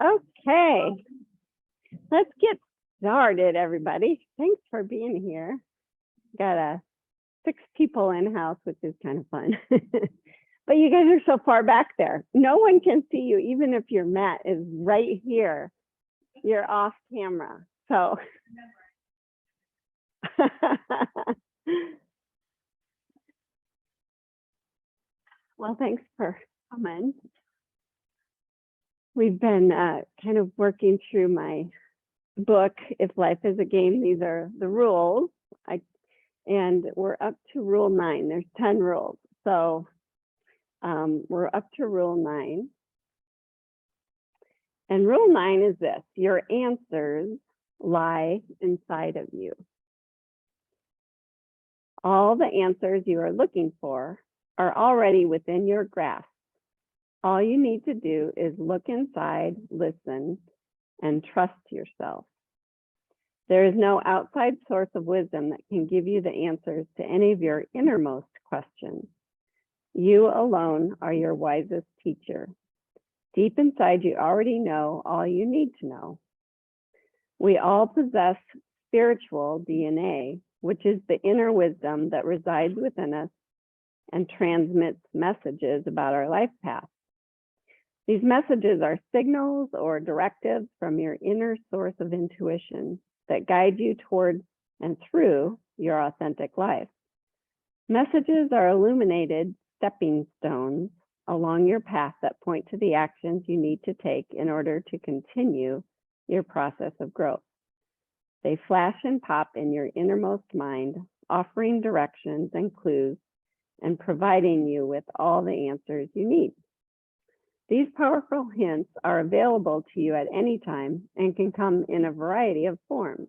Okay, let's get started, everybody. Thanks for being here. Got 6 people in house, which is kind of fun. But you guys are so far back there. No one can see you, even if your mat is right here. You're off camera. So well, thanks for coming. We've been kind of working through my book, If Life is a Game, These Are the Rules. And we're up to rule 9. There's 10 rules. So we're up to rule 9. And rule 9 is this: your answers lie inside of you. All the answers you are looking for are already within your grasp. All you need to do is look inside, listen, and trust yourself. There is no outside source of wisdom that can give you the answers to any of your innermost questions. You alone are your wisest teacher. Deep inside, you already know all you need to know. We all possess spiritual DNA, which is the inner wisdom that resides within us and transmits messages about our life path. These messages are signals or directives from your inner source of intuition that guide you toward and through your authentic life. Messages are illuminated stepping stones along your path that point to the actions you need to take in order to continue your process of growth. They flash and pop in your innermost mind, offering directions and clues and providing you with all the answers you need. These powerful hints are available to you at any time and can come in a variety of forms.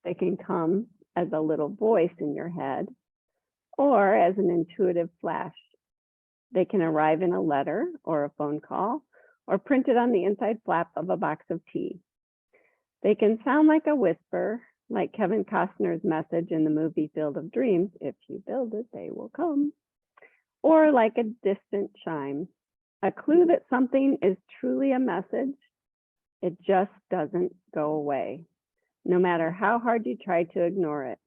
They can come as a little voice in your head or as an intuitive flash. They can arrive in a letter or a phone call or printed on the inside flap of a box of tea. They can sound like a whisper, like Kevin Costner's message in the movie Field of Dreams, if you build it, they will come, or like a distant chime, a clue that something is truly a message. It just doesn't go away. No matter how hard you try to ignore it,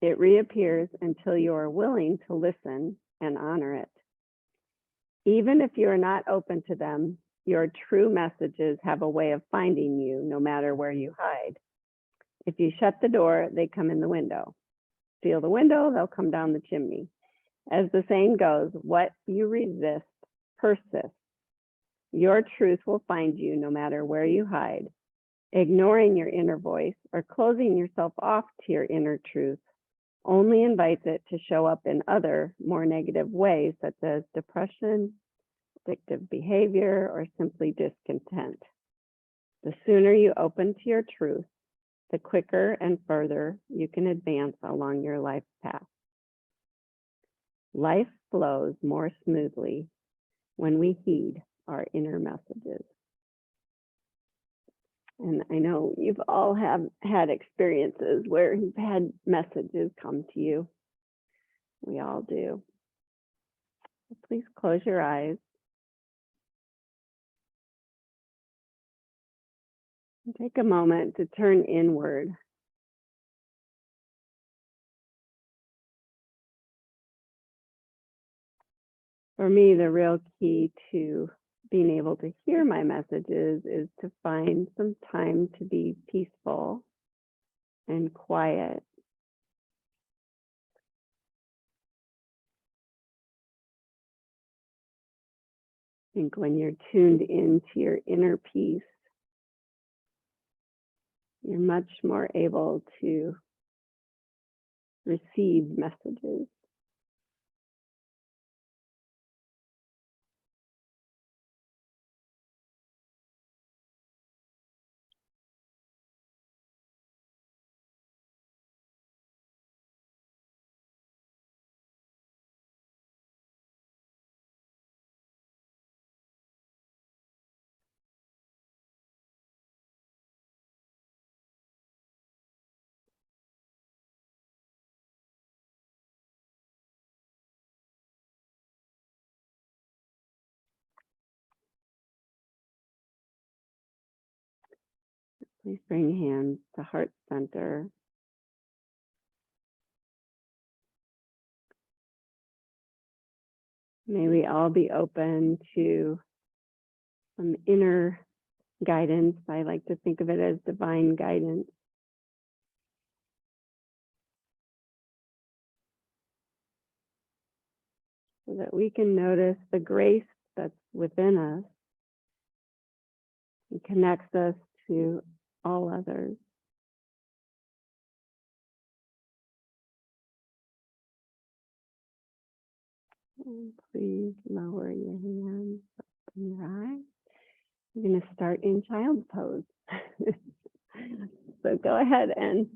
it reappears until you are willing to listen and honor it. Even if you are not open to them, your true messages have a way of finding you no matter where you hide. If you shut the door, they come in the window. Seal the window, they'll come down the chimney. As the saying goes, what you resist persists. Your truth will find you no matter where you hide. Ignoring your inner voice or closing yourself off to your inner truth only invites it to show up in other, more negative ways, such as depression, addictive behavior, or simply discontent. The sooner you open to your truth, the quicker and further you can advance along your life path. Life flows more smoothly when we heed our inner messages. And I know you've all had experiences where you've had messages come to you. We all do. So please close your eyes. And take a moment to turn inward. For me, the real key to being able to hear my messages is to find some time to be peaceful and quiet. I think when you're tuned into your inner peace, you're much more able to receive messages. Please bring hands to heart center. May we all be open to some inner guidance. I like to think of it as divine guidance. So that we can notice the grace that's within us and connects us to all others. And please lower your hands, open your eyes. You're going to start in child's pose. So go ahead and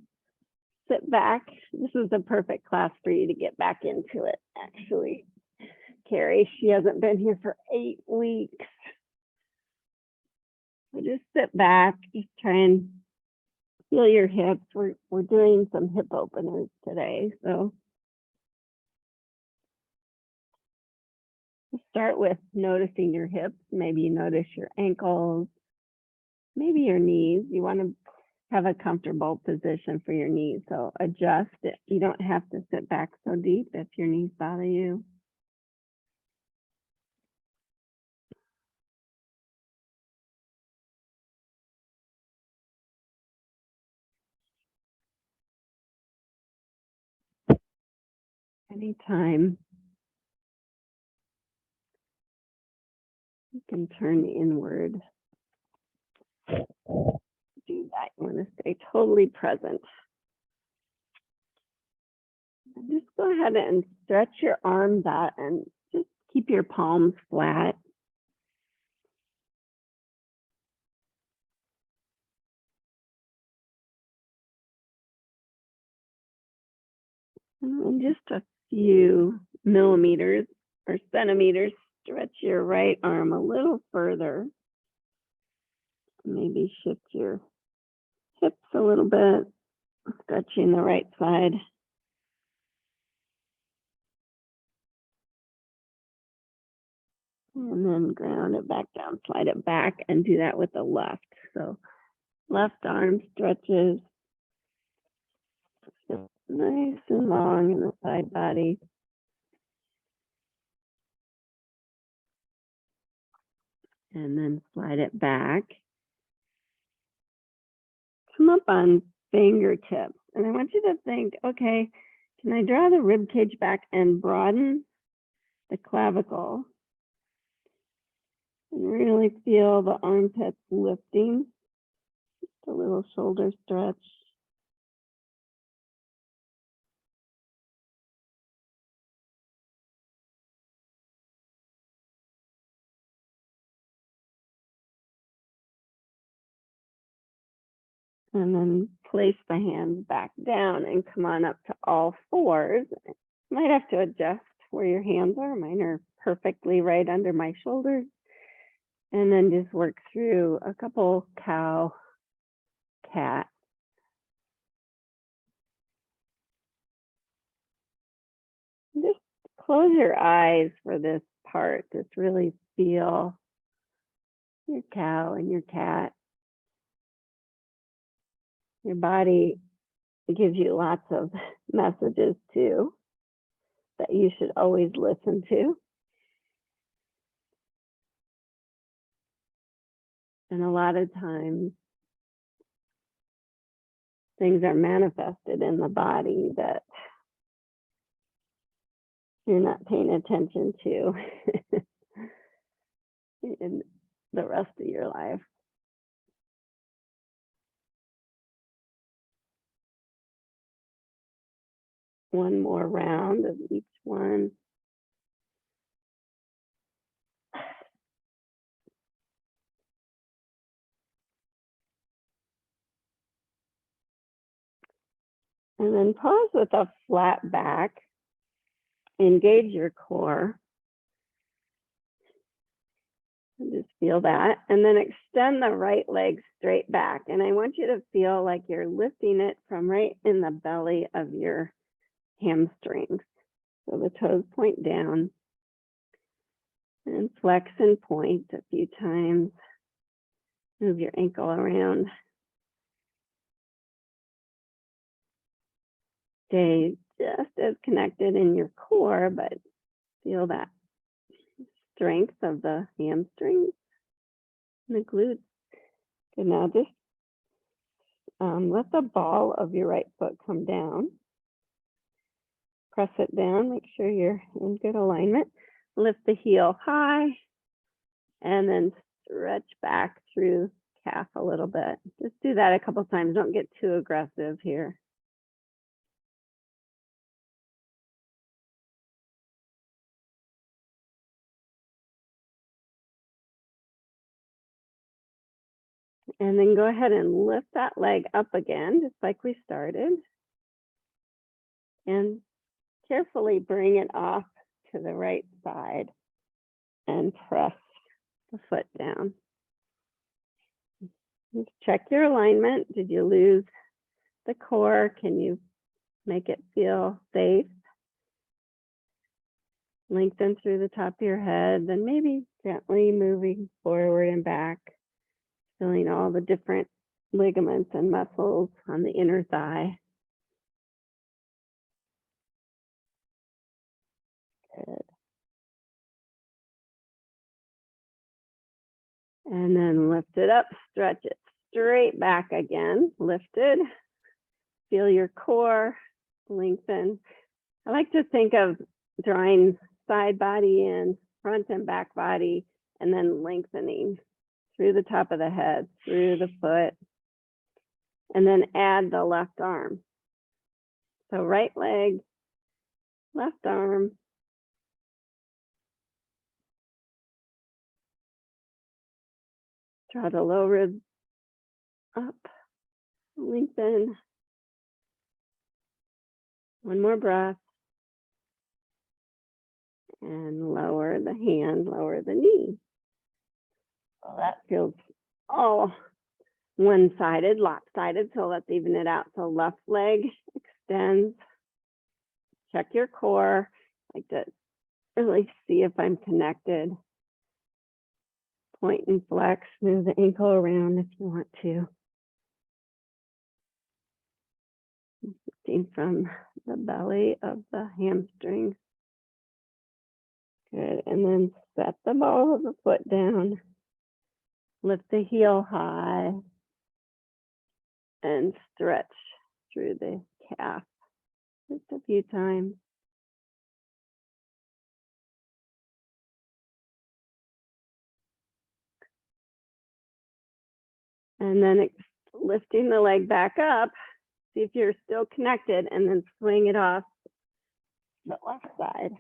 sit back. This is the perfect class for you to get back into it, actually. Carrie, she hasn't been here for 8 weeks. So just sit back, just try and feel your hips. We're doing some hip openers today. So start with noticing your hips. Maybe you notice your ankles, maybe your knees. You want to have a comfortable position for your knees. So adjust it. You don't have to sit back so deep if your knees bother you. Anytime you can turn inward, do that. You want to stay totally present. And just go ahead and stretch your arms out and just keep your palms flat. And just a few millimeters or centimeters, stretch your right arm a little further. Maybe shift your hips a little bit, stretching the right side. And then ground it back down, slide it back, and do that with the left. So left arm stretches nice and long in the side body. And then slide it back. Come up on fingertips. And I want you to think, okay, can I draw the rib cage back and broaden the clavicle? And really feel the armpits lifting. Just a little shoulder stretch. And then place the hands back down and come on up to all fours. You might have to adjust where your hands are. Mine are perfectly right under my shoulders. And then just work through a couple cow, cat. Just close your eyes for this part. Just really feel your cow and your cat. Your body gives you lots of messages too that you should always listen to. And a lot of times things are manifested in the body that you're not paying attention to in the rest of your life. One more round of each one. And then pause with a flat back. Engage your core. And just feel that. And then extend the right leg straight back. And I want you to feel like you're lifting it from right in the belly of your hamstrings. So the toes point down. And flex and point a few times. Move your ankle around. stay just as connected in your core, but feel that strength of the hamstrings and the glutes. Good, now just let the ball of your right foot come down. Press it down, make sure you're in good alignment. Lift the heel high and then stretch back through calf a little bit. Just do that a couple times. Don't get too aggressive here. And then go ahead and lift that leg up again, just like we started. And carefully bring it off to the right side and press the foot down. Just check your alignment. Did you lose the core? Can you make it feel safe? Lengthen through the top of your head, then maybe gently moving forward and back, feeling all the different ligaments and muscles on the inner thigh. Good. And then lift it up, stretch it straight back again, lifted. Feel your core lengthen. I like to think of drawing side body in, front and back body, and then lengthening through the top of the head, through the foot, and then add the left arm. So right leg, left arm. Draw the low ribs up, lengthen. One more breath. And lower the hand, lower the knee. Well, that feels all one-sided, lopsided, so let's even it out. So left leg extends. Check your core. I like to really see if I'm connected. Point and flex, move the ankle around if you want to. Lifting from the belly of the hamstring. Good, and then set the ball of the foot down. Lift the heel high and stretch through the calf just a few times. And then lifting the leg back up, see if you're still connected, and then swing it off the left side.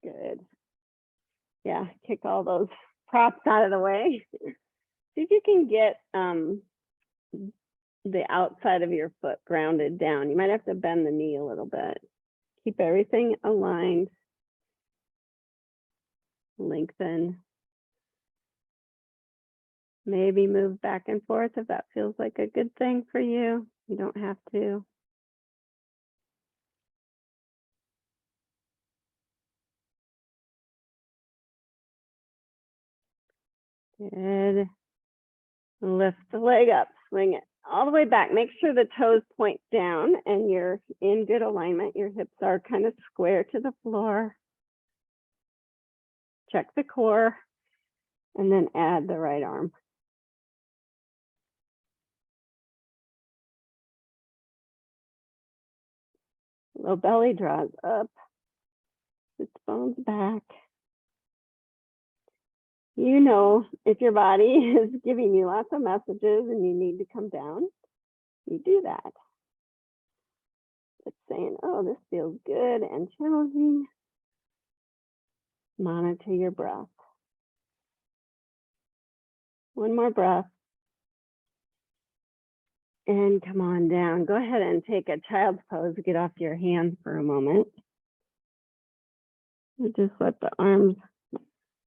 Good. Yeah, kick all those props out of the way. See if you can get the outside of your foot grounded down. You might have to bend the knee a little bit. Keep everything aligned. Lengthen. Maybe move back and forth if that feels like a good thing for you. You don't have to. Good. Lift the leg up, swing it all the way back. Make sure the toes point down and you're in good alignment. Your hips are kind of square to the floor. Check the core and then add the right arm. Low belly draws up, sits bones back. You know, if your body is giving you lots of messages and you need to come down, you do that. It's saying, oh, this feels good and challenging. Monitor your breath. One more breath. And come on down. Go ahead and take a child's pose. Get off your hands for a moment. And just let the arms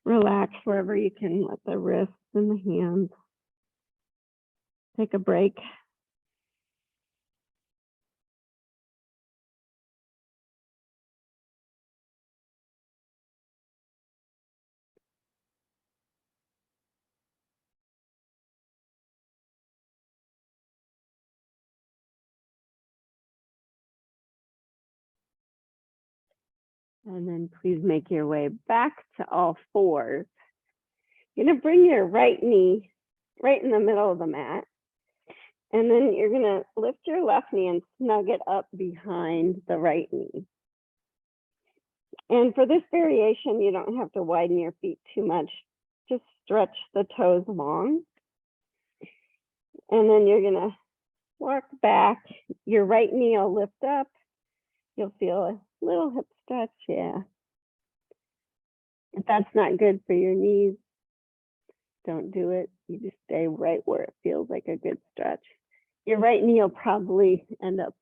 relax wherever you can. Let the wrists and the hands take a break. And then please make your way back to all fours. You're gonna bring your right knee right in the middle of the mat. And then you're gonna lift your left knee and snug it up behind the right knee. And for this variation, you don't have to widen your feet too much. Just stretch the toes long. And then you're gonna walk back. Your right knee will lift up. You'll feel a little hip stretch, yeah. If that's not good for your knees, don't do it. You just stay right where it feels like a good stretch. Your right knee will probably end up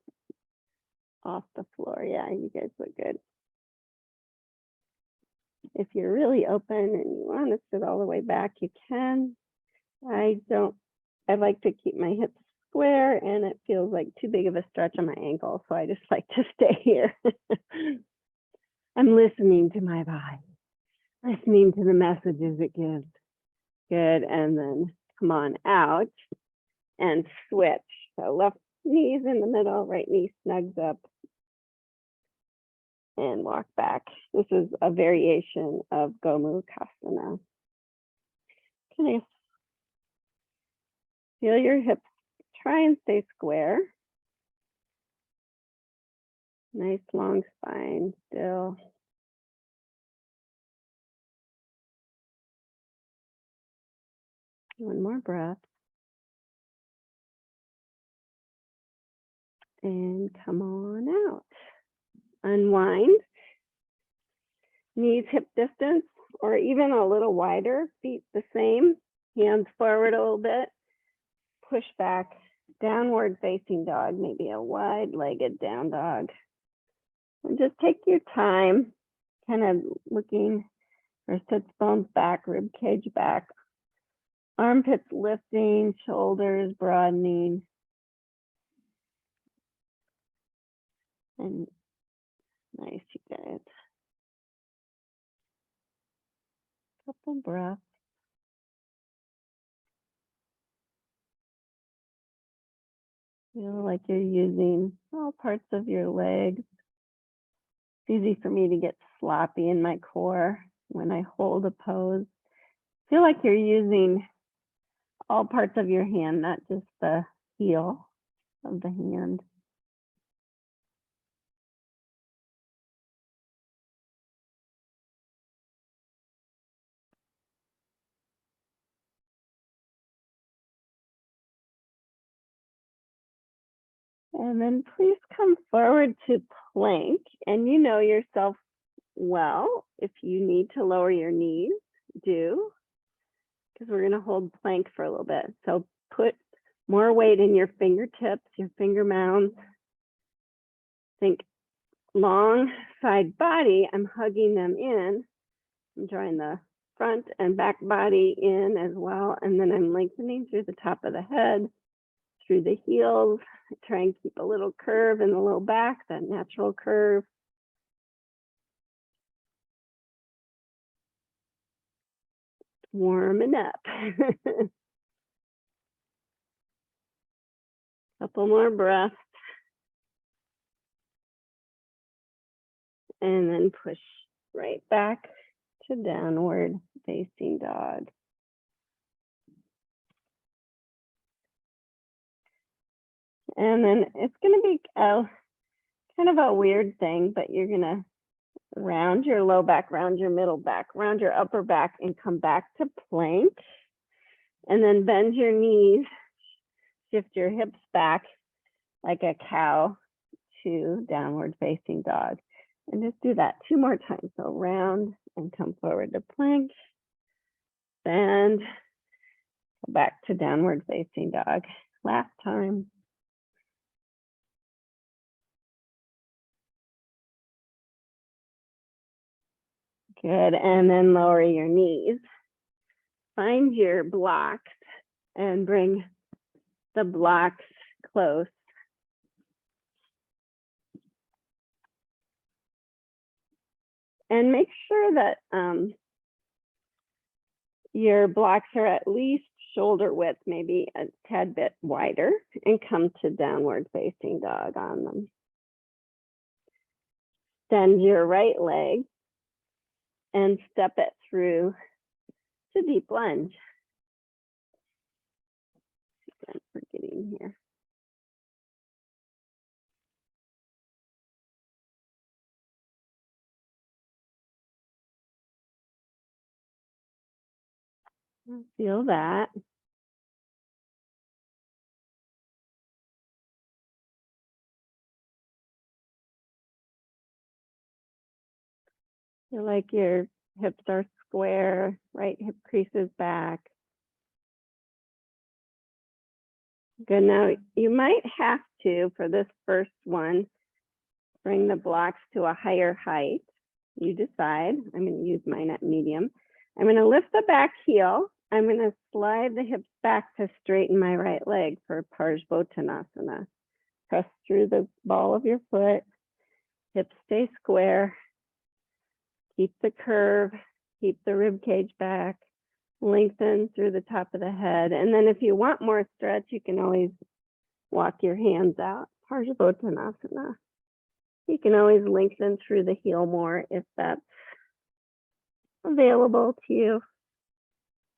off the floor. Yeah, you guys look good. If you're really open and you want to sit all the way back, you can. I like to keep my hips square and it feels like too big of a stretch on my ankle. So I just like to stay here. I'm listening to my body, listening to the messages it gives. Good, and then come on out and switch. So left knee's in the middle, right knee snugs up and walk back. This is a variation of Gomukhasana. Okay, feel your hips, try and stay square. Nice long spine still. One more breath. And come on out. Unwind. Knees hip distance or even a little wider, feet the same, hands forward a little bit. Push back, downward facing dog, maybe a wide-legged down dog. And just take your time, kind of looking for sits bones back, rib cage back, armpits lifting, shoulders broadening. And nice, you guys. Couple breaths. Feel like you're using all parts of your legs. It's easy for me to get sloppy in my core when I hold a pose. Feel like you're using all parts of your hand, not just the heel of the hand. And then please come forward to plank. And you know yourself well. If you need to lower your knees, do. Because we're going to hold plank for a little bit. So put more weight in your fingertips, your finger mounds. Think long side body. I'm hugging them in. I'm drawing the front and back body in as well. And then I'm lengthening through the top of the head, through the heels. Try and keep a little curve in the low back, that natural curve. Warming up. Couple more breaths. And then push right back to downward facing dog. And then it's going to be kind of a weird thing, but you're going to round your low back, round your middle back, round your upper back, and come back to plank. And then bend your knees, shift your hips back like a cow to downward facing dog. And just do that 2 more times. So round and come forward to plank, bend, go back to downward facing dog. Last time. Good, and then lower your knees. Find your blocks and bring the blocks close. And make sure that your blocks are at least shoulder width, maybe a tad bit wider, and come to downward facing dog on them. Extend your right leg and step it through to deep lunge. I'm forgetting here. Feel that. Feel like your hips are square, right hip creases back. Good. Now you might have to, for this first one, bring the blocks to a higher height. You decide. I'm going to use mine at medium. I'm going to lift the back heel. I'm going to slide the hips back to straighten my right leg for Parsvottanasana. Press through the ball of your foot. Hips stay square. Keep the curve. Keep the rib cage back. Lengthen through the top of the head. And then if you want more stretch, you can always walk your hands out. Parsvottanasana. You can always lengthen through the heel more if that's available to you.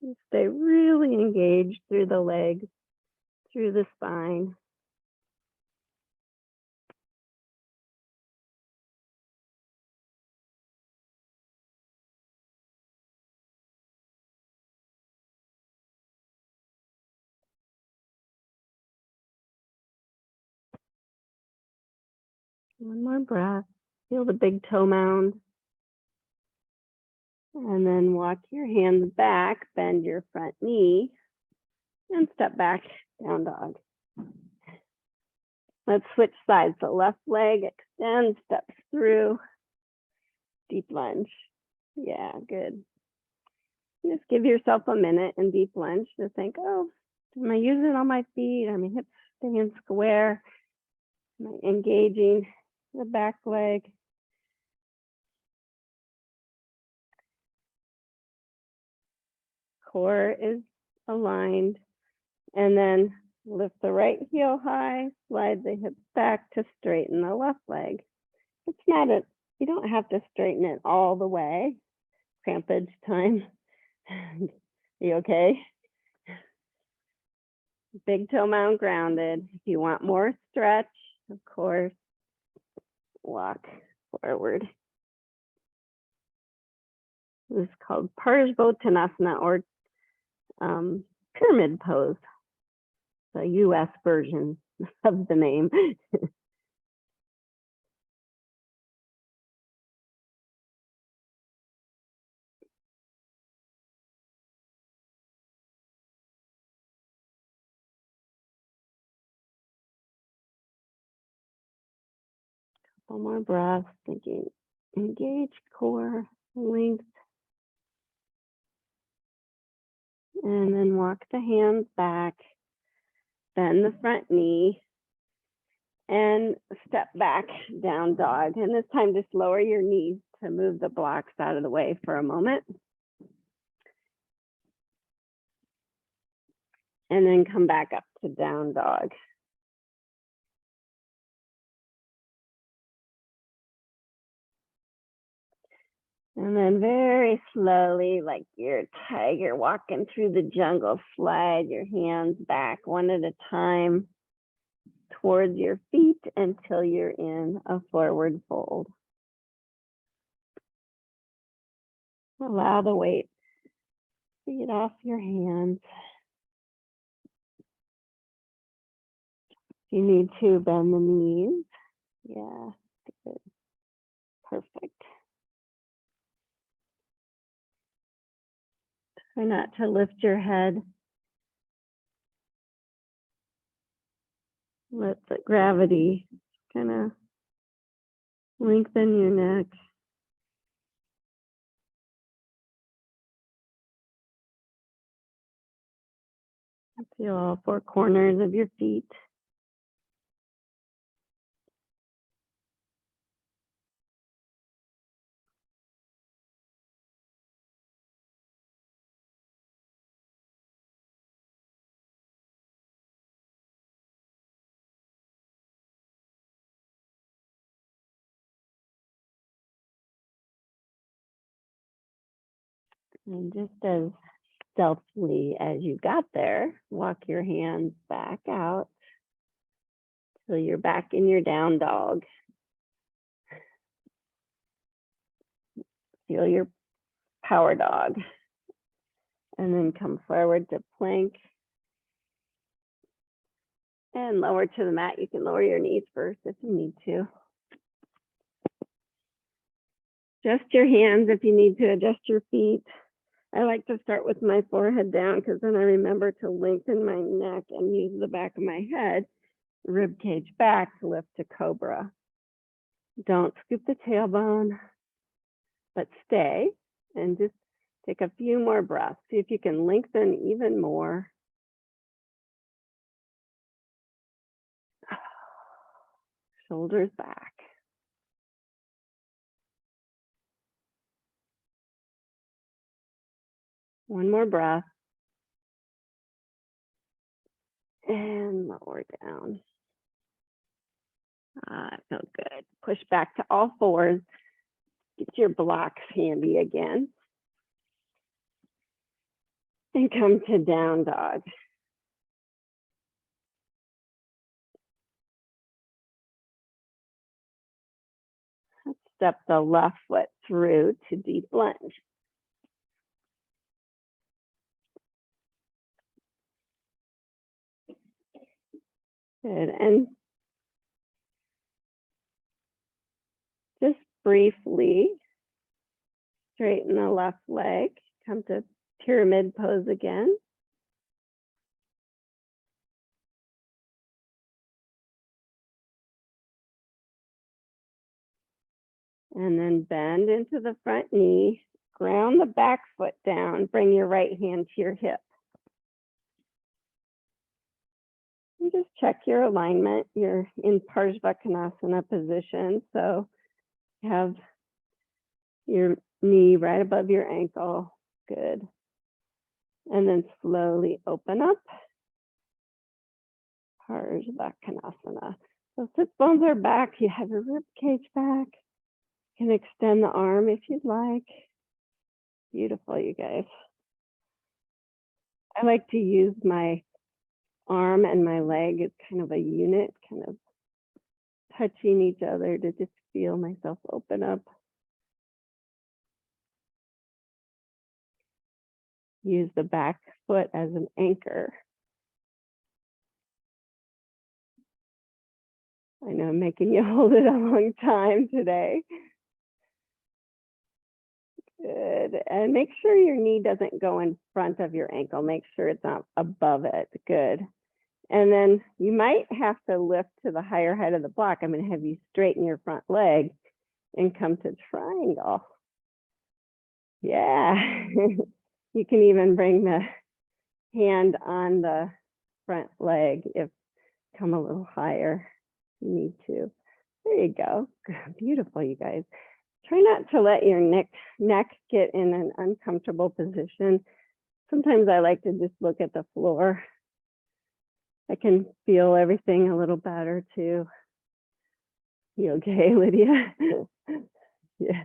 You stay really engaged through the legs, through the spine. One more breath. Feel the big toe mound. And then walk your hands back, bend your front knee, and step back, down dog. Let's switch sides. The left leg extends, steps through, deep lunge. Yeah, good. Just give yourself a minute in deep lunge to think, oh, am I using all my feet? Are my hips staying square? Am I engaging the back leg? Core is aligned. And then lift the right heel high, slide the hips back to straighten the left leg. It's not a, you don't have to straighten it all the way. Crampage time. You okay? Big toe mound grounded. If you want more stretch, of course, walk forward. This is called Parsvottanasana or pyramid pose, the US version of the name. Couple more breaths, thinking, engage core, length, and then walk the hands back, bend the front knee, and step back, down dog. And this time just lower your knees to move the blocks out of the way for a moment. And then come back up to down dog. And then very slowly, like you're a tiger walking through the jungle, slide your hands back one at a time towards your feet until you're in a forward fold. Allow the weight to get off your hands. If you need to, bend the knees. Yeah, good. Perfect. Try not to lift your head. Let the gravity kind of lengthen your neck. Feel all four corners of your feet. And just as stealthily as you got there, walk your hands back out till you're back in your down dog. Feel your power dog. And then come forward to plank. And lower to the mat. You can lower your knees first if you need to. Adjust your hands if you need to adjust your feet. I like to start with my forehead down because then I remember to lengthen my neck and use the back of my head, rib cage back to lift to cobra. Don't scoop the tailbone, but stay and just take a few more breaths. See if you can lengthen even more. Shoulders back. One more breath. And lower down. Felt good. Push back to all fours. Get your blocks handy again. And come to down dog. Let's step the left foot through to deep lunge. Good. And just briefly straighten the left leg. Come to pyramid pose again. And then bend into the front knee. Ground the back foot down. Bring your right hand to your hip. And just check your alignment. You're in Parsvakonasana position. So have your knee right above your ankle. Good. And then slowly open up. Parsvakonasana. So sit bones are back. You have your rib cage back. You can extend the arm if you'd like. Beautiful, you guys. I like to use my arm and my leg as kind of a unit, kind of touching each other to just feel myself open up. Use the back foot as an anchor. I know I'm making you hold it a long time today. Good. And make sure your knee doesn't go in front of your ankle. Make sure it's not above it. Good. And then you might have to lift to the higher height of the block. I'm going to have you straighten your front leg and come to triangle. Yeah. You can even bring the hand on the front leg if come a little higher if you need to. There you go. Beautiful, you guys. Try not to let your neck get in an uncomfortable position. Sometimes I like to just look at the floor. I can feel everything a little better too. You okay, Lydia? Yeah.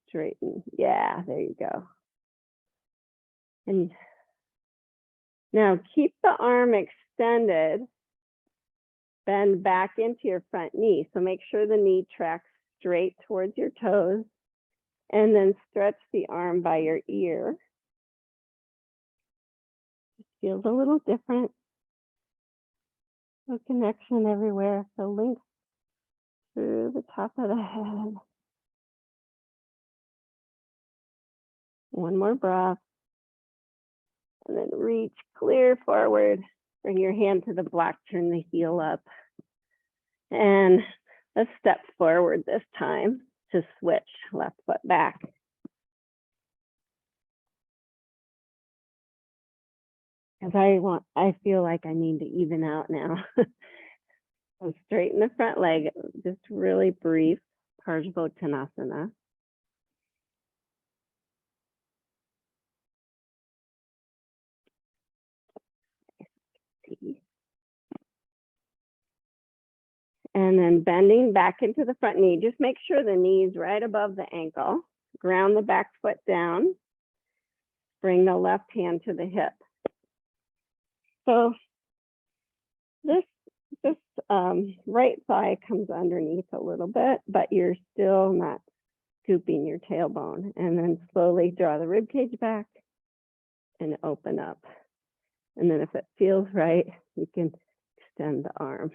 Straighten. Yeah, there you go. And now keep the arm extended. Bend back into your front knee. So make sure the knee tracks straight towards your toes. And then stretch the arm by your ear. It feels a little different. No connection everywhere. So link through the top of the head. One more breath. And then reach clear forward. Bring your hand to the block, turn the heel up. And let's step forward this time to switch left foot back. Because I feel like I need to even out now. So straighten the front leg, just really brief, Parsvakonasana. And then bending back into the front knee. Just make sure the knee is right above the ankle. ground the back foot down. Bring the left hand to the hip. So this right thigh comes underneath a little bit, but you're still not scooping your tailbone. And then slowly draw the rib cage back and open up. And then if it feels right, you can extend the arm.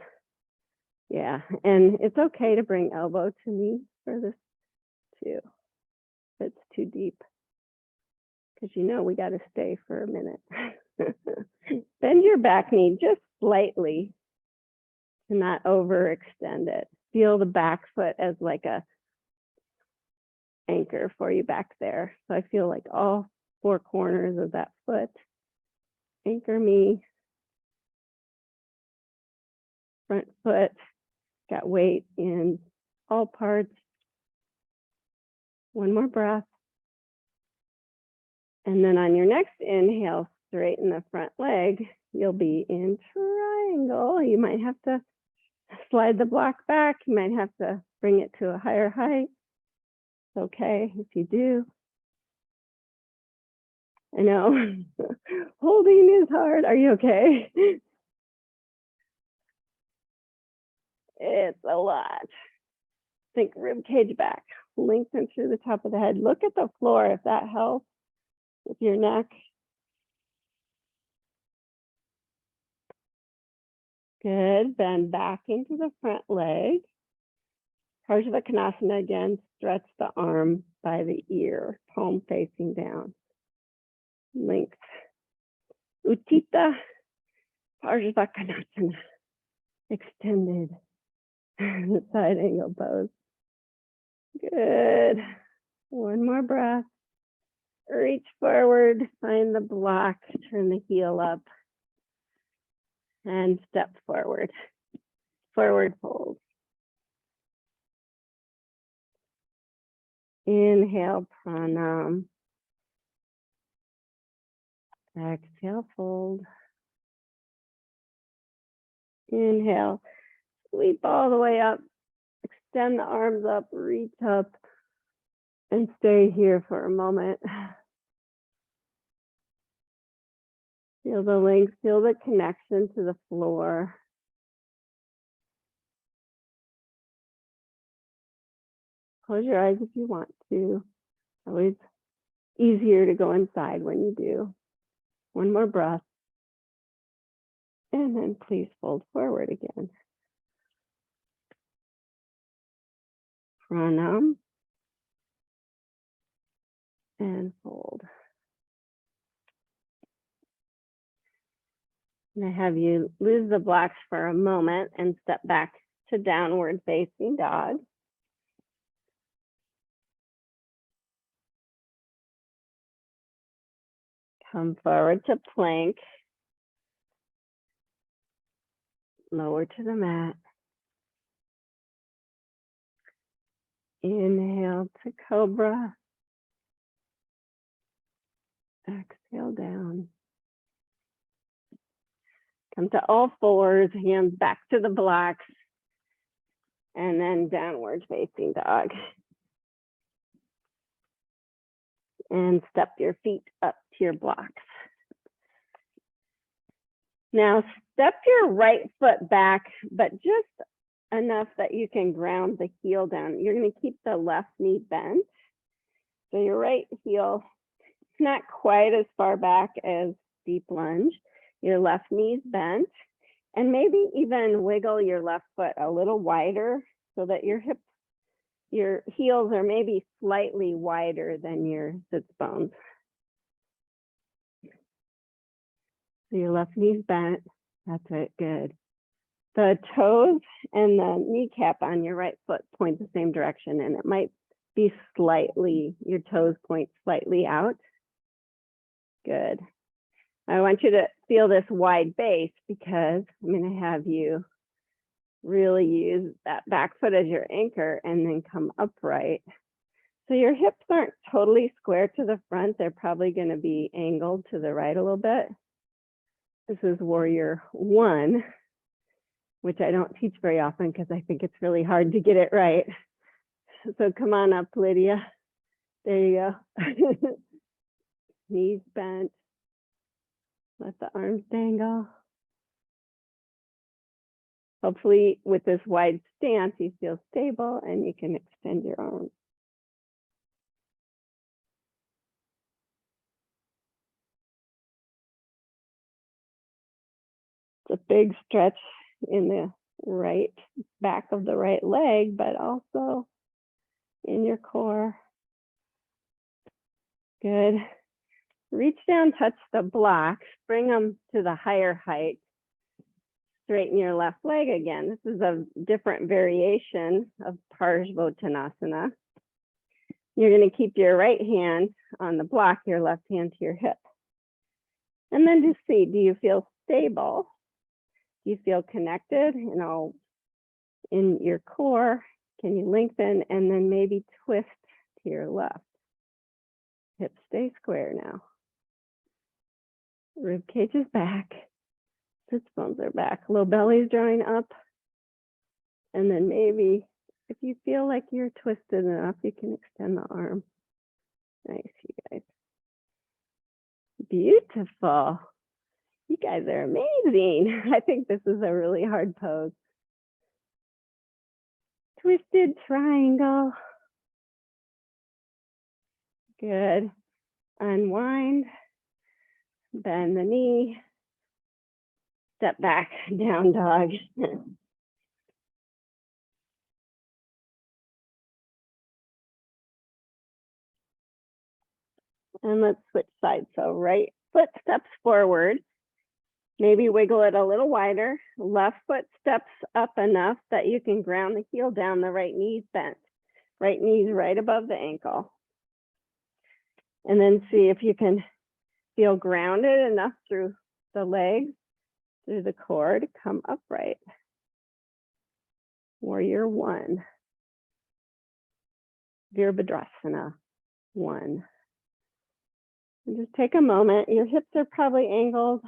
Yeah, and it's okay to bring elbow to knee for this too. If it's too deep, because you know we got to stay for a minute. Bend your back knee just slightly to not overextend it. Feel the back foot as like a anchor for you back there. So I feel like all four corners of that foot anchor me. Front foot got weight in all parts. One more breath. And then on your next inhale, straighten the front leg. You'll be in triangle. You might have to slide the block back. You might have to bring it to a higher height. It's okay if you do. I know holding is hard. Are you okay? It's a lot. Think rib cage back, lengthen through the top of the head. Look at the floor if that helps with your neck. Good. Bend back into the front leg. Parsvakonasana again. Stretch the arm by the ear, palm facing down. Length. Utthita Parsvakonasana. Extended. Side angle pose. Good. One more breath. Reach forward, find the block, turn the heel up, and step forward. Forward fold. Inhale, pranam. Exhale, fold. Inhale, sweep all the way up. Extend the arms up, reach up, and stay here for a moment. Feel the length, feel the connection to the floor. Close your eyes if you want to. Always easier to go inside when you do. One more breath. And then please fold forward again. Pranam. And fold. And I have you lose the blocks for a moment and step back to downward facing dog. Come forward to plank. Lower to the mat. Inhale to cobra. Exhale down. Come to all fours, hands back to the blocks, and then downward facing dog. And step your feet up to your blocks. Now step your right foot back, but just enough that you can ground the heel down. You're going to keep the left knee bent. So your right heel is not quite as far back as deep lunge. Your left knee's bent, and maybe even wiggle your left foot a little wider so that your hips, your heels are maybe slightly wider than your sits bones. So your left knee's bent. That's it. Good. The toes and the kneecap on your right foot point the same direction, and it might be slightly, your toes point slightly out. Good. I want you to feel this wide base because I'm going to have you really use that back foot as your anchor and then come upright. So your hips aren't totally square to the front. They're probably going to be angled to the right a little bit. This is warrior one, which I don't teach very often because I think it's really hard to get it right. So come on up, Lydia. There you go. Knees bent. Let the arms dangle. Hopefully with this wide stance, you feel stable and you can extend your arms. It's a big stretch in the right back of the right leg, but also in your core. Good. Reach down, touch the blocks, bring them to the higher height. Straighten your left leg again. This is a different variation of Parsvottanasana. You're going to keep your right hand on the block, your left hand to your hip. And then just see, do you feel stable? Do you feel connected, in your core? Can you lengthen and then maybe twist to your left? Hips stay square now. Rib cage is back. Sits bones are back. Low belly's drawing up. And then maybe if you feel like you're twisted enough, you can extend the arm. Nice, you guys. Beautiful. You guys are amazing. I think this is a really hard pose. Twisted triangle. Good. Unwind. Bend the knee. Step back, down dog. And let's switch sides. So right foot steps forward. Maybe wiggle it a little wider. Left foot steps up enough that you can ground the heel down. The right knee's bent. Right knee's right above the ankle. And then see if you can feel grounded enough through the legs, through the core to come upright. Warrior one. Virabhadrasana one. And just take a moment. Your hips are probably angled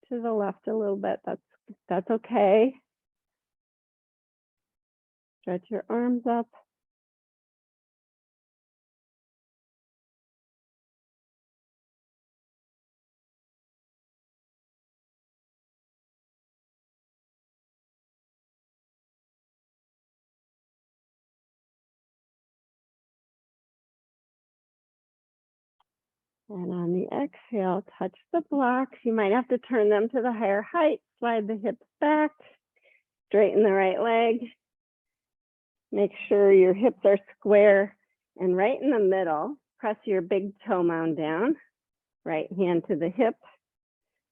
to the left a little bit. That's okay. Stretch your arms up. And on the exhale, touch the blocks. You might have to turn them to the higher height. Slide the hips back. Straighten the right leg. Make sure your hips are square. And right in the middle, press your big toe mound down. Right hand to the hip.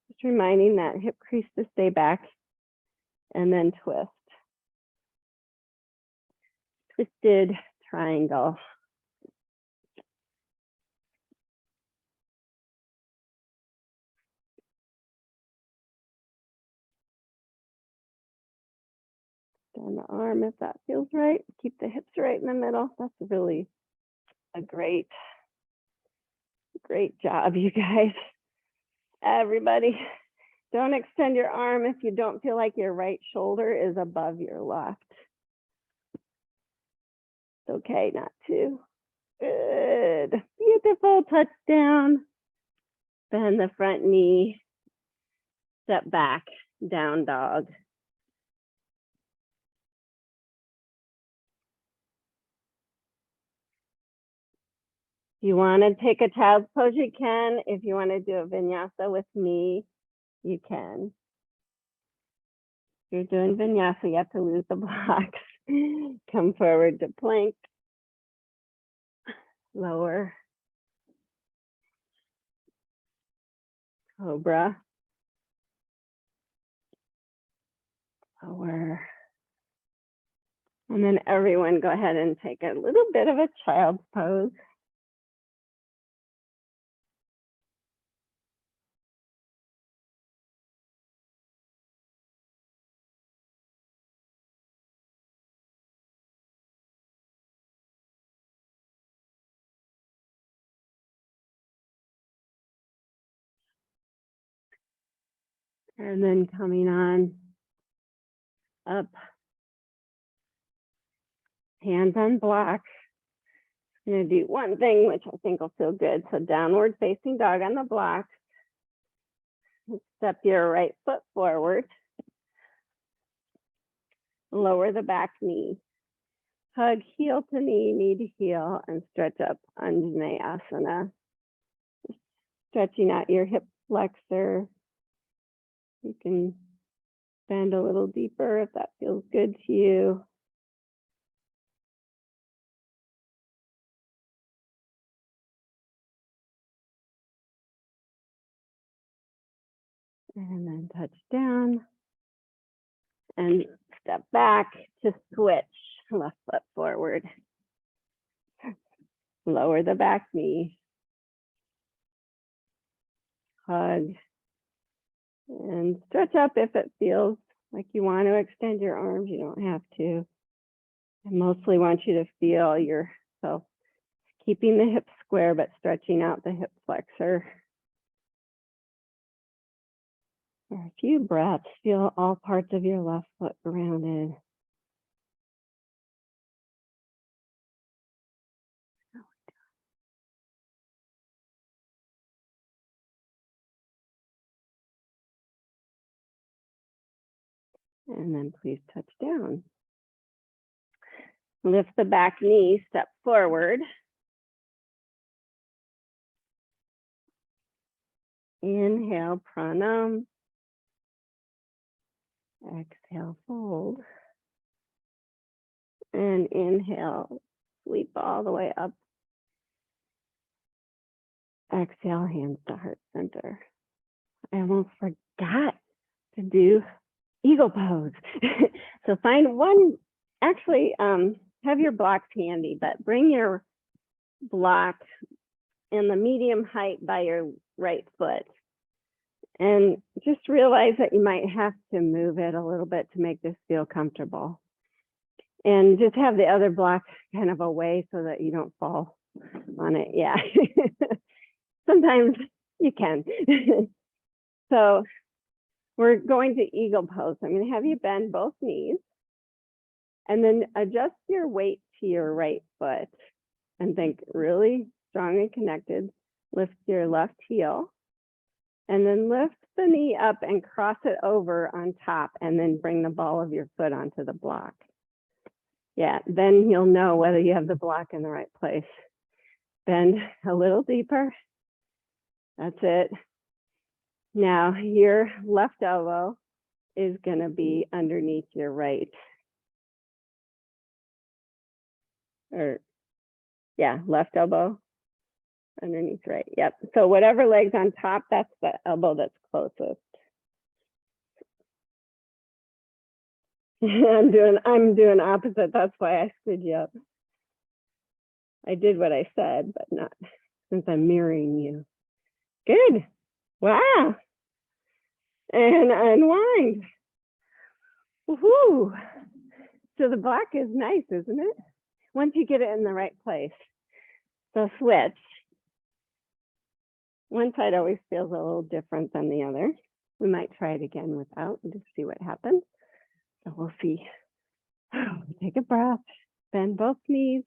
Just reminding that hip crease to stay back. And then twist. Twisted triangle. Down the arm if that feels right. Keep the hips right in the middle. That's really a great job, you guys. Everybody, don't extend your arm if you don't feel like your right shoulder is above your left. It's okay not to. Good. Beautiful. Touch down. Bend the front knee. Step back. Down dog. If you want to take a child's pose, you can. If you want to do a vinyasa with me, you can. If you're doing vinyasa, you have to lose the blocks. Come forward to plank. Lower. Cobra. Lower. And then everyone go ahead and take a little bit of a child's pose. And then coming on up. Hands on block. I'm going to do one thing, which I think will feel good. So downward facing dog on the block. Step your right foot forward. Lower the back knee. Hug heel to knee, knee to heel, and stretch up Anjaneyasana. Stretching out your hip flexor. You can bend a little deeper if that feels good to you. And then touch down and step back to switch. Left foot forward. Lower the back knee. Hug. And stretch up if it feels like you want to extend your arms. You don't have to. I mostly want you to feel yourself keeping the hips square, but stretching out the hip flexor. For a few breaths, feel all parts of your left foot grounded. And then please touch down. Lift the back knee, step forward. Inhale, pranam. Exhale, fold. And inhale, sweep all the way up. Exhale, hands to heart center. I almost forgot to do eagle pose. So find one, actually have your blocks handy, but bring your block in the medium height by your right foot. And just realize that you might have to move it a little bit to make this feel comfortable. And just have the other block kind of away so that you don't fall on it. Yeah. Sometimes you can. So we're going to eagle pose. I'm going to have you bend both knees and then adjust your weight to your right foot and think really strong and connected. Lift your left heel and then lift the knee up and cross it over on top and then bring the ball of your foot onto the block. Yeah, then you'll know whether you have the block in the right place. Bend a little deeper. That's it. Now your left elbow is going to be underneath your right. Left elbow underneath right. Yep. So whatever leg's on top, that's the elbow that's closest. I'm doing opposite. That's why I screwed you up. I did what I said, but not since I'm mirroring you. Good. Wow. And unwind. Woohoo. So the block is nice, isn't it? Once you get it in the right place. So switch. One side always feels a little different than the other. We might try it again without and just see what happens. So we'll see. Take a breath, bend both knees,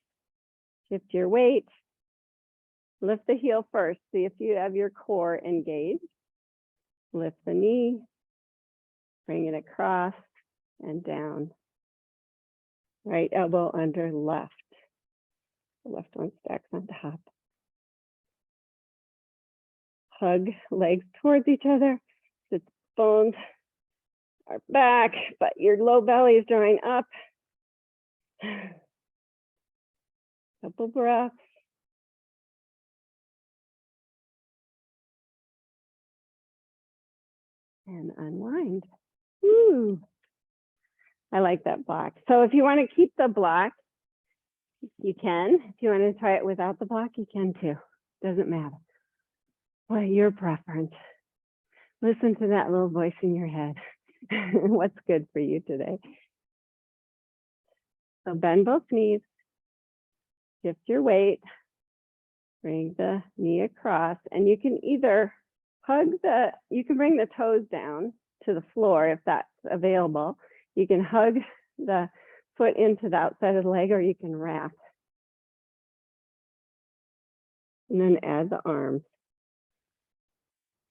shift your weight, lift the heel first. See if you have your core engaged. Lift the knee, bring it across and down. Right elbow under left. The left one stacks on top. Hug legs towards each other. The bones are back, but your low belly is drawing up. Couple breaths. And unwind. Woo. I like that block. So if you want to keep the block, you can. If you want to try it without the block, you can too. Doesn't matter. Well, your preference. Listen to that little voice in your head. What's good for you today? So bend both knees. Shift your weight. Bring the knee across. And you can either you can bring the toes down to the floor if that's available. You can hug the foot into the outside of the leg, or you can wrap. And then add the arms.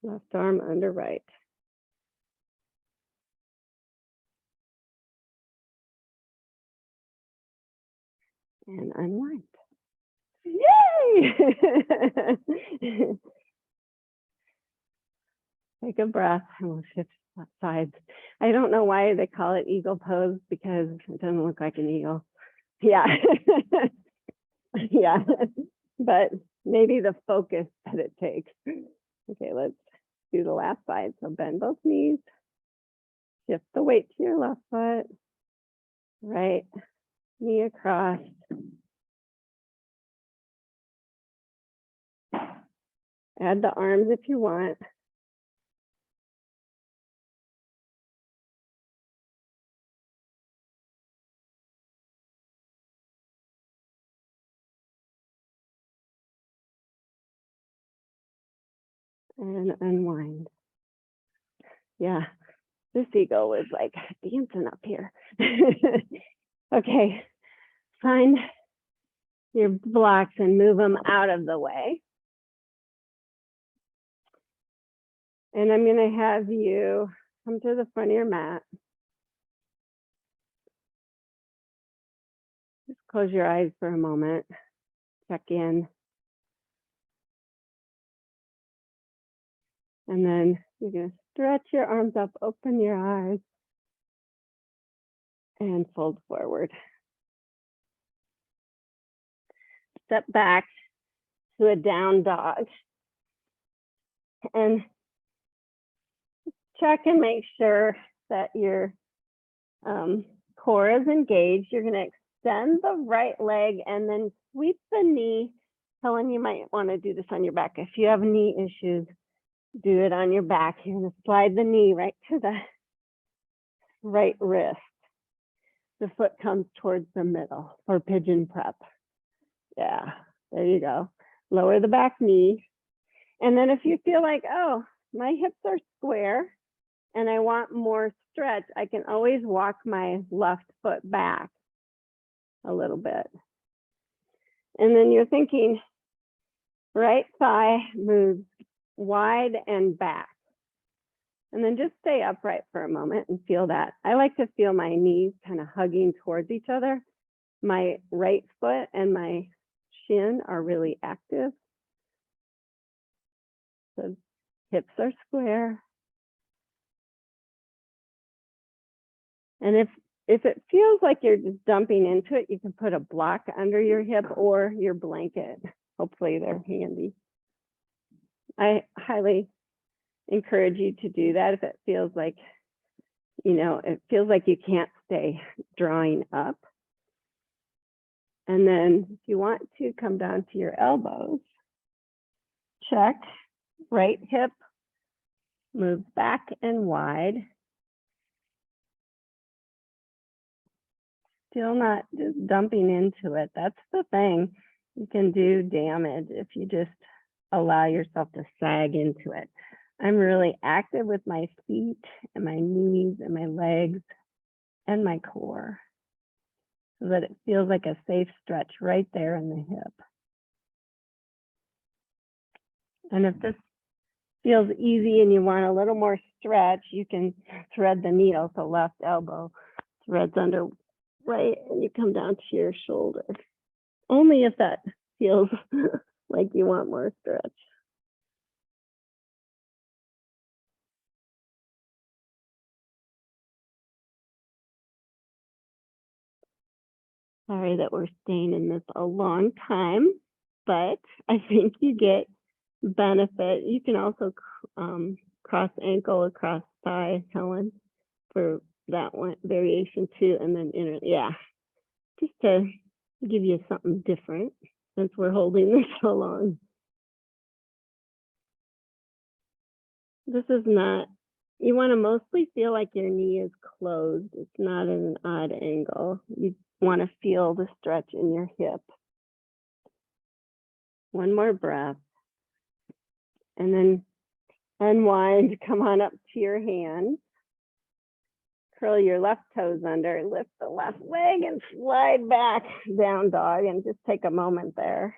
Left arm under right. And unwind. Yay! Take a breath and we'll shift sides. I don't know why they call it eagle pose because it doesn't look like an eagle. Yeah. Yeah. But maybe the focus that it takes. Okay, let's do the last side. So bend both knees. Shift the weight to your left foot. Right knee across. Add the arms if you want. And unwind. Yeah, this eagle was like dancing up here. Okay, find your blocks and move them out of the way. And I'm gonna have you come to the front of your mat. Just close your eyes for a moment. Check in. And then you're gonna stretch your arms up, open your eyes, and fold forward. Step back to a down dog. And check and make sure that your core is engaged. You're gonna extend the right leg and then sweep the knee. Helen, you might wanna do this on your back. If you have knee issues, do it on your back. You're gonna slide the knee right to the right wrist. The foot comes towards the middle for pigeon prep. Yeah, there you go. Lower the back knee. And then if you feel like, oh, my hips are square and I want more stretch, I can always walk my left foot back a little bit. And then you're thinking, right thigh moves wide and back. And then just stay upright for a moment and feel that. I like to feel my knees kind of hugging towards each other. My right foot and my shin are really active. So hips are square. And if it feels like you're just dumping into it, you can put a block under your hip or your blanket. Hopefully they're handy. I highly encourage you to do that if it feels like, it feels like you can't stay drawing up. And then if you want to come down to your elbows, check, right hip moves back and wide. Still not just dumping into it. That's the thing. You can do damage if you just allow yourself to sag into it. I'm really active with my feet and my knees and my legs and my core so that it feels like a safe stretch right there in the hip. And if this feels easy and you want a little more stretch, you can thread the needle. So left elbow threads under right and you come down to your shoulder. Only if that feels like you want more stretch. Sorry that we're staying in this a long time, but I think you get benefit. You can also cross ankle across thigh, Helen, for that one variation too, and then yeah, just to give you something different since we're holding this so long. This is not, you want to mostly feel like your knee is closed. It's not at an odd angle. You want to feel the stretch in your hip. One more breath. And then unwind, come on up to your hands. Curl your left toes under, lift the left leg and slide back, down dog, and just take a moment there.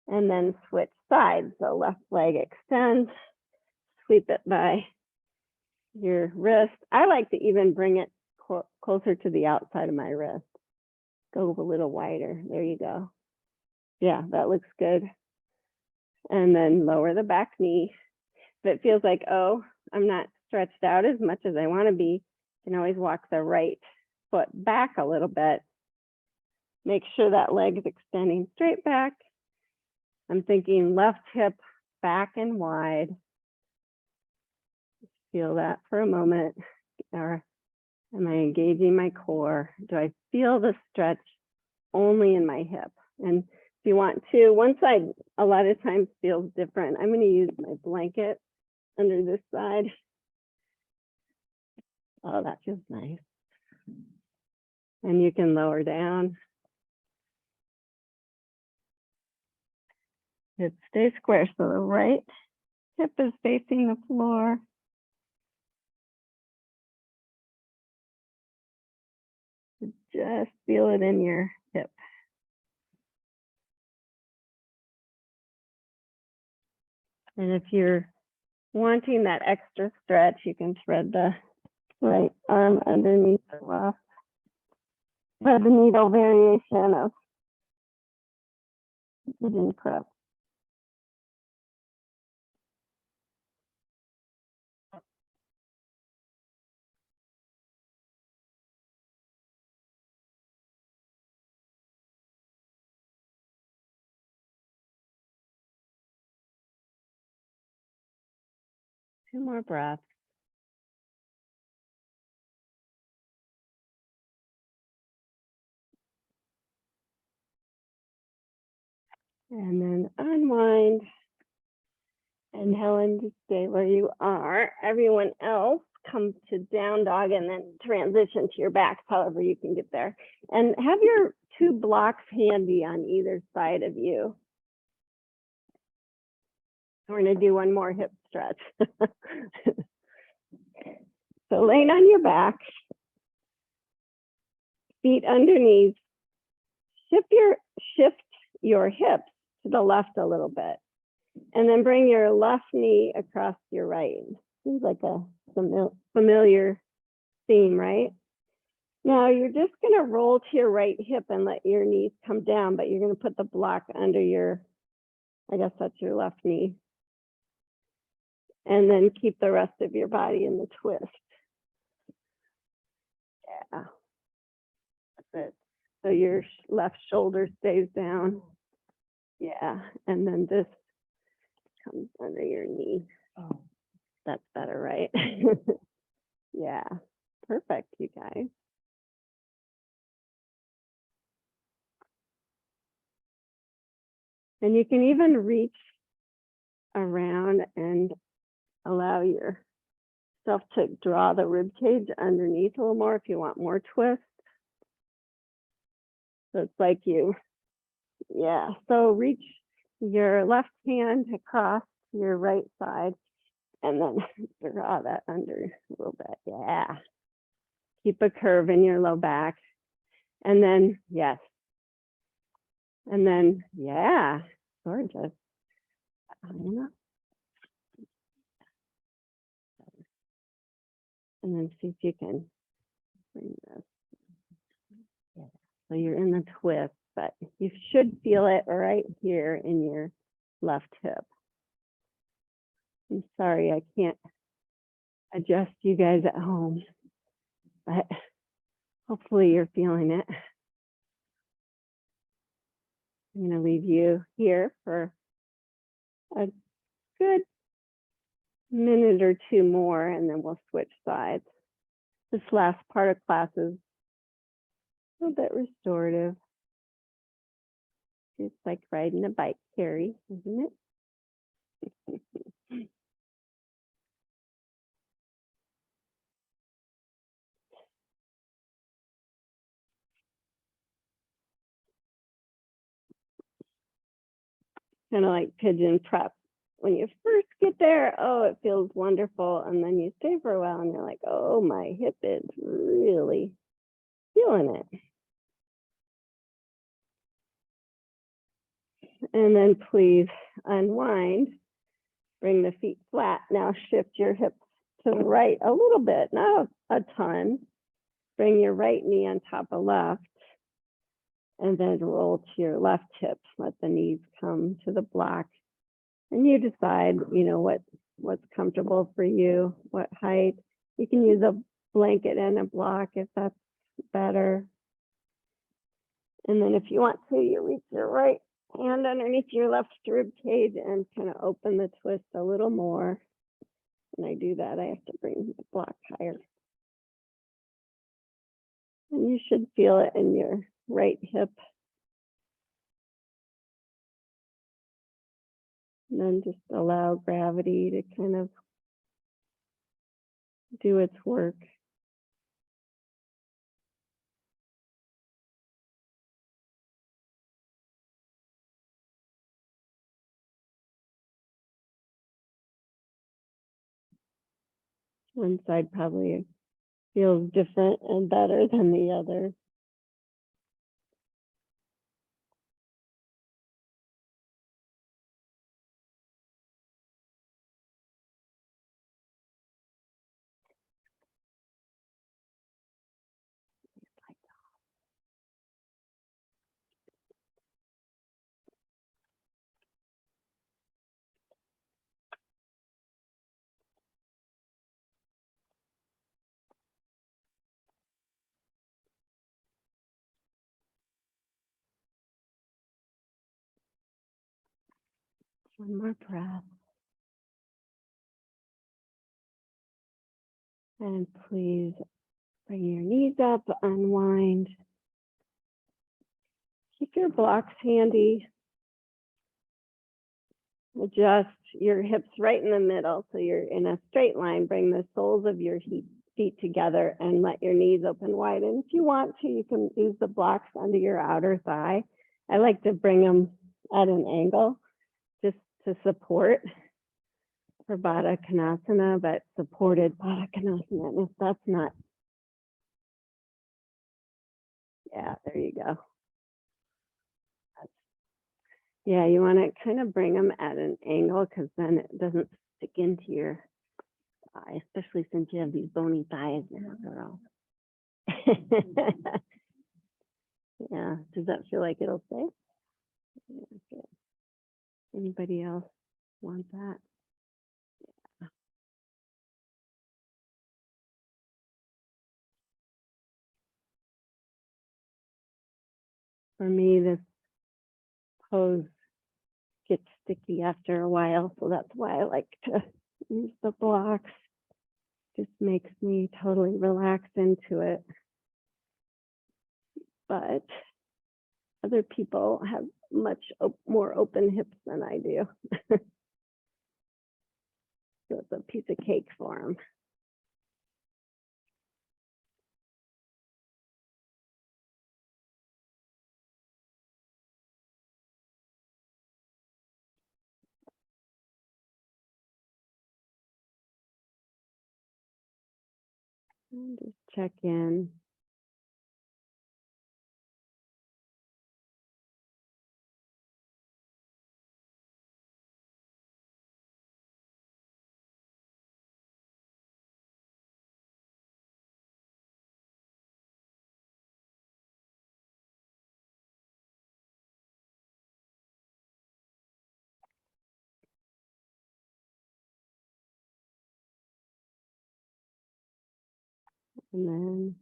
And then switch sides. So left leg extends, sweep it by your wrist. I like to even bring it closer to the outside of my wrist. Go a little wider. There you go. Yeah, that looks good. And then lower the back knee. If it feels like, oh, I'm not stretched out as much as I want to be, you can always walk the right foot back a little bit. Make sure that leg is extending straight back. I'm thinking left hip back and wide. Feel that for a moment. Or am I engaging my core? Do I feel the stretch only in my hip? And if you want to, one side a lot of times feels different. I'm going to use my blanket under this side. Oh, that feels nice. And you can lower down. It stays square, so the right hip is facing the floor. Just feel it in your hip. And if you're wanting that extra stretch, you can thread the right arm underneath the left. Thread the needle variation of pigeon prep. Two more breaths. And then unwind. And Helen, just stay where you are. Everyone else come to down dog and then transition to your backs, however you can get there. And have your two blocks handy on either side of you. We're going to do one more hip stretch. So laying on your back, feet underneath, shift your hips to the left a little bit. And then bring your left knee across your right. Seems like a familiar theme, right? Now you're just going to roll to your right hip and let your knees come down, but you're going to put the block under your, I guess that's your left knee. And then keep the rest of your body in the twist. Yeah, that's it. So your left shoulder stays down. Yeah, and then this comes under your knee. Oh, that's better, right? Yeah, perfect, you guys. And you can even reach around and allow yourself to draw the rib cage underneath a little more if you want more twist. So it's like yeah. So reach your left hand across your right side and then draw that under a little bit. Yeah. Keep a curve in your low back. And then, yes. And then, yeah, gorgeous. And then see if you can bring this. Yeah. So you're in the twist, but you should feel it right here in your left hip. I'm sorry, I can't adjust you guys at home, but hopefully you're feeling it. I'm going to leave you here for a good minute or two more, and then we'll switch sides. This last part of class is a little bit restorative. It's like riding a bike, Carrie, isn't it? Kind of like pigeon prep. When you first get there, oh, it feels wonderful. And then you stay for a while and you're like, oh, my hip is really feeling it. And then please unwind. Bring the feet flat. Now shift your hips to the right a little bit, not a ton. Bring your right knee on top of left. And then roll to your left hip. Let the knees come to the block. And you decide, what's comfortable for you, what height. You can use a blanket and a block if that's better. And then if you want to, you reach your right hand underneath your left rib cage and kind of open the twist a little more. When I do that, I have to bring the block higher. And you should feel it in your right hip. And then just allow gravity to kind of do its work. One side probably feels different and better than the other. One more breath. And please bring your knees up, unwind. Keep your blocks handy. Adjust your hips right in the middle so you're in a straight line. Bring the soles of your feet together and let your knees open wide. And if you want to, you can use the blocks under your outer thigh. I like to bring them at an angle just to support for Baddha Konasana, but supported Baddha Konasana. And if that's not, yeah, there you go. Yeah, you want to kind of bring them at an angle because then it doesn't stick into your thigh, especially since you have these bony thighs now, girl. Yeah, does that feel like it'll stay? Yeah, good. Anybody else want that? Yeah. For me, this pose gets sticky after a while, so that's why I like to use the blocks. Just makes me totally relax into it. But other people have much more open hips than I do. So it's a piece of cake for them. And just check in. And then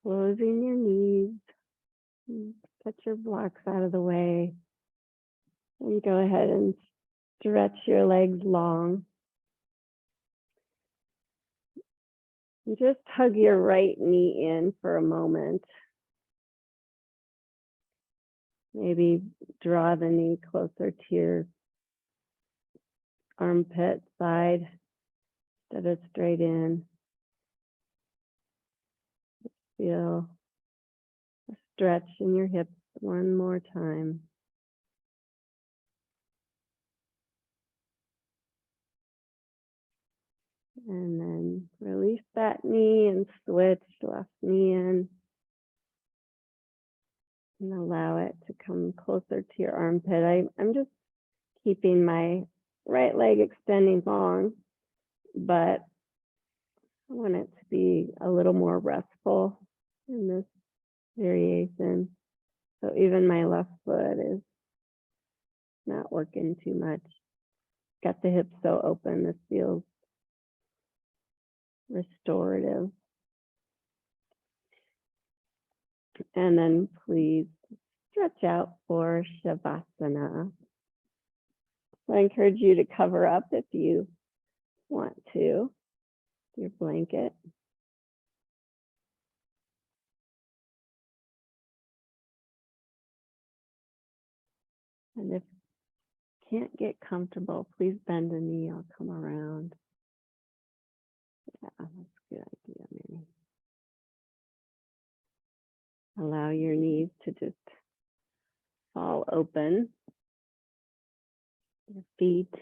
closing your knees. Put your blocks out of the way. And go ahead and stretch your legs long. And just hug your right knee in for a moment. Maybe draw the knee closer to your armpit side instead of straight in. Feel a stretch in your hips one more time. And then release that knee and switch left knee in. And allow it to come closer to your armpit. I'm just keeping my right leg extending long, but I want it to be a little more restful in this variation. So even my left foot is not working too much. Got the hips so open, this feels restorative. And then please stretch out for Shavasana. I encourage you to cover up if you want to, your blanket. And if you can't get comfortable, please bend a knee, I'll come around. Yeah, that's a good idea, Mary. Allow your knees to just fall open. Your feet,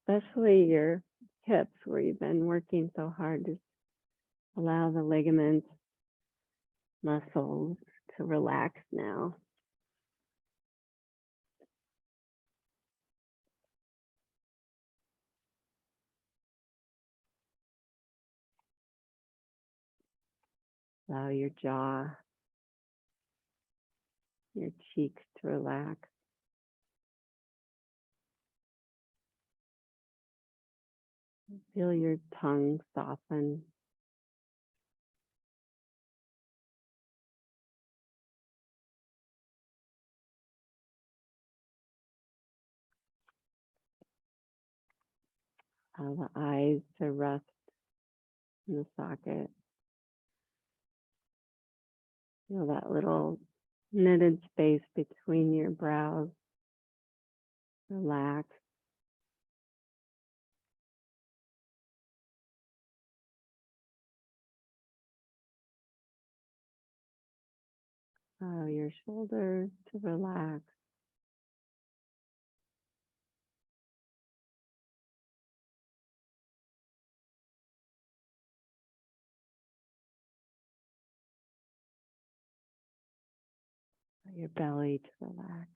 especially your hips where you've been working so hard, just allow the ligaments, muscles to relax now. Allow your jaw, your cheeks to relax. Feel your tongue soften. Allow the eyes to rest in the socket. Feel that little knitted space between your brows. Relax. Allow your shoulders to relax. Allow your belly to relax.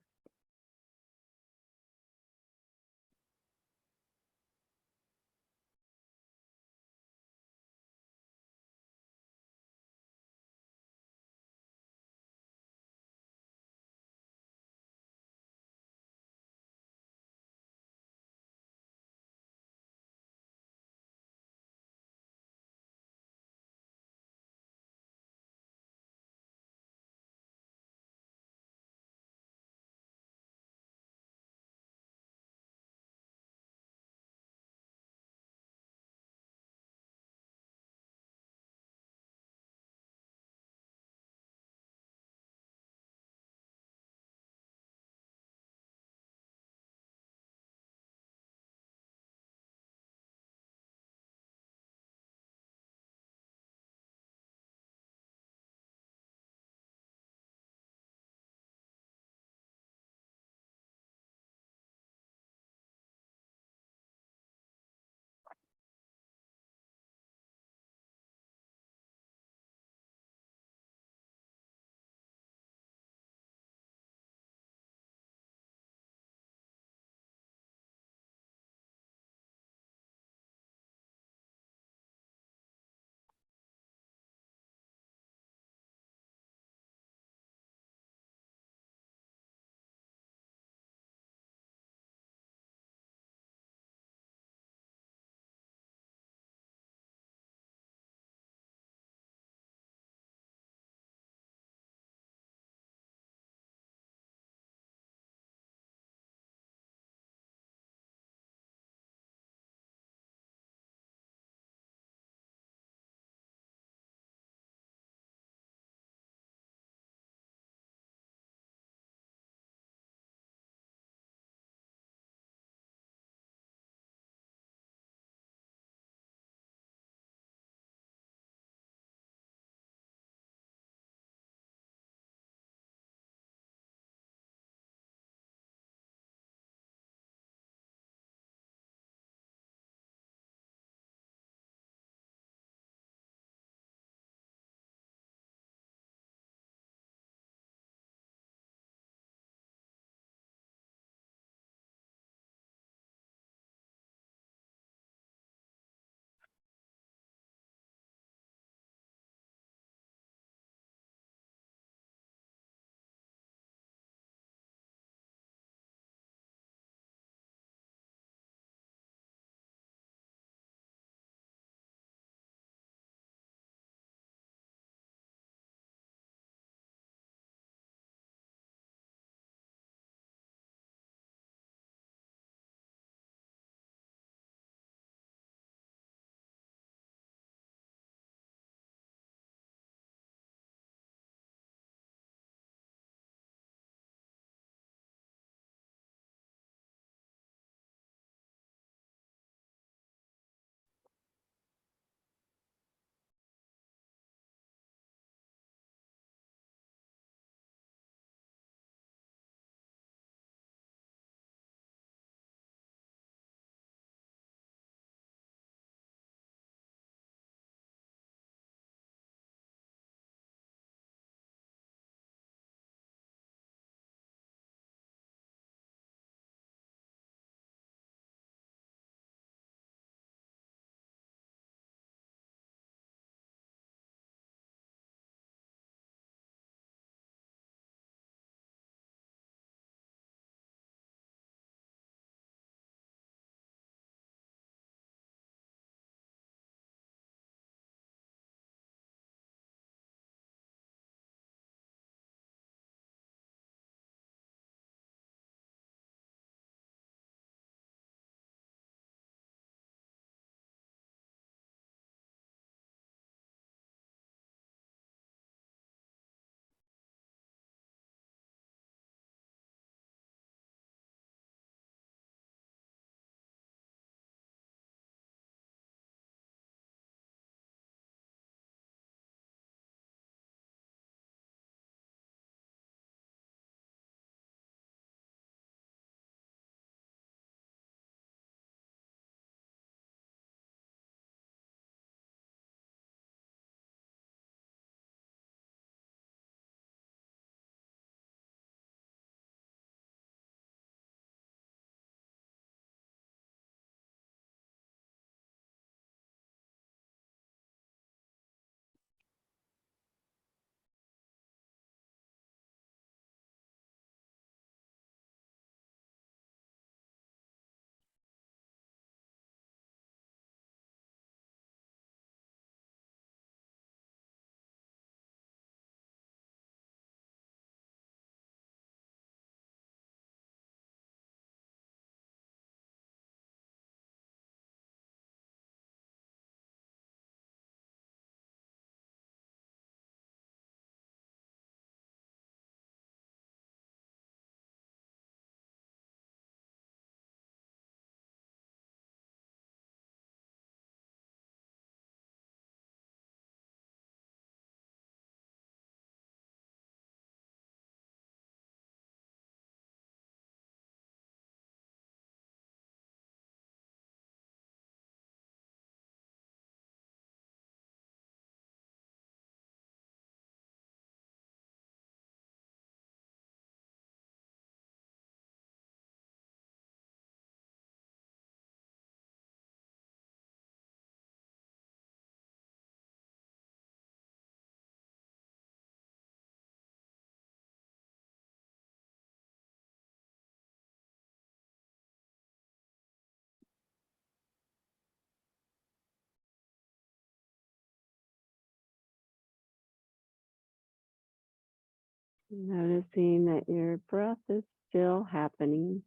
Noticing that your breath is still happening,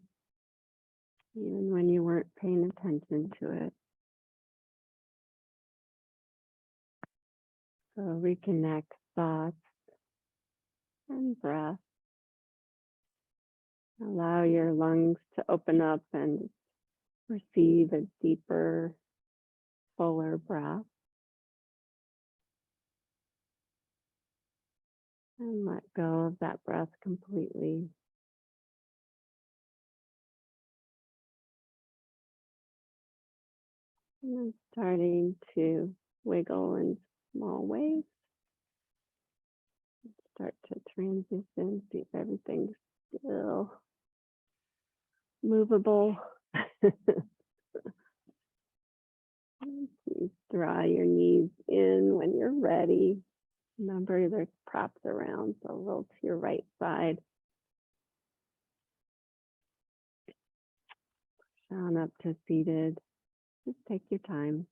even when you weren't paying attention to it. So reconnect thoughts and breath. Allow your lungs to open up and receive a deeper, fuller breath. And let go of that breath completely. And then starting to wiggle in small ways. Start to transition, see if everything's still movable. Please draw your knees in when you're ready. Remember, there's props around, so roll to your right side. Down up to seated. Just take your time.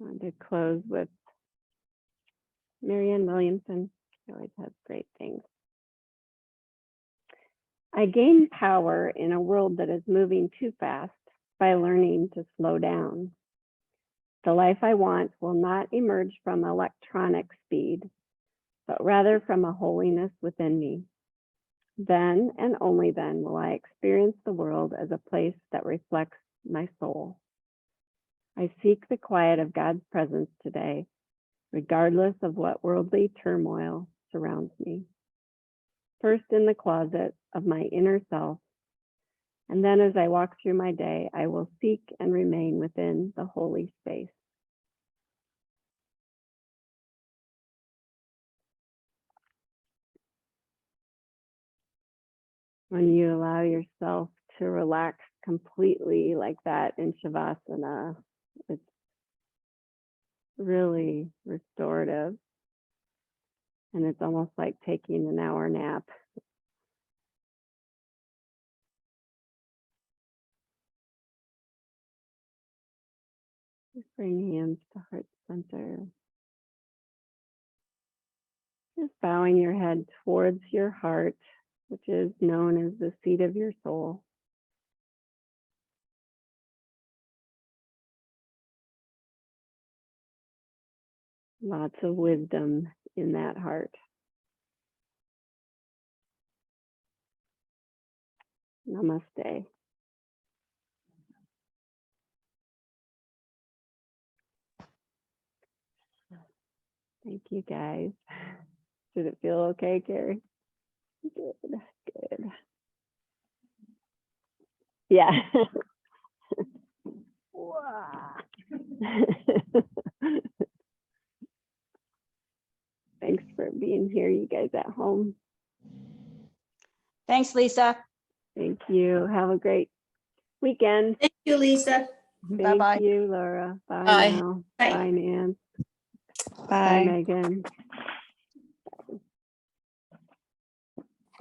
I wanted to close with Marianne Williamson. She always has great things. I gain power in a world that is moving too fast by learning to slow down. The life I want will not emerge from electronic speed, but rather from a holiness within me. Then and only then will I experience the world as a place that reflects my soul. I seek the quiet of God's presence today, regardless of what worldly turmoil surrounds me. First in the closet of my inner self, and then as I walk through my day, I will seek and remain within the holy space. When you allow yourself to relax completely like that in Shavasana, it's really restorative. And it's almost like taking an hour nap. Just bring hands to heart center. Just bowing your head towards your heart, which is known as the seat of your soul. Lots of wisdom in that heart. Namaste. Thank you, guys. Did it feel okay, Carrie? Good, good. Yeah. Thanks for being here, you guys at home. Thanks, Lisa. Thank you. Have a great weekend. Thank you, Lisa. Bye-bye. Thank you, Laura. Bye Bye. now. Bye. Bye, Nan. Bye. Bye, Megan.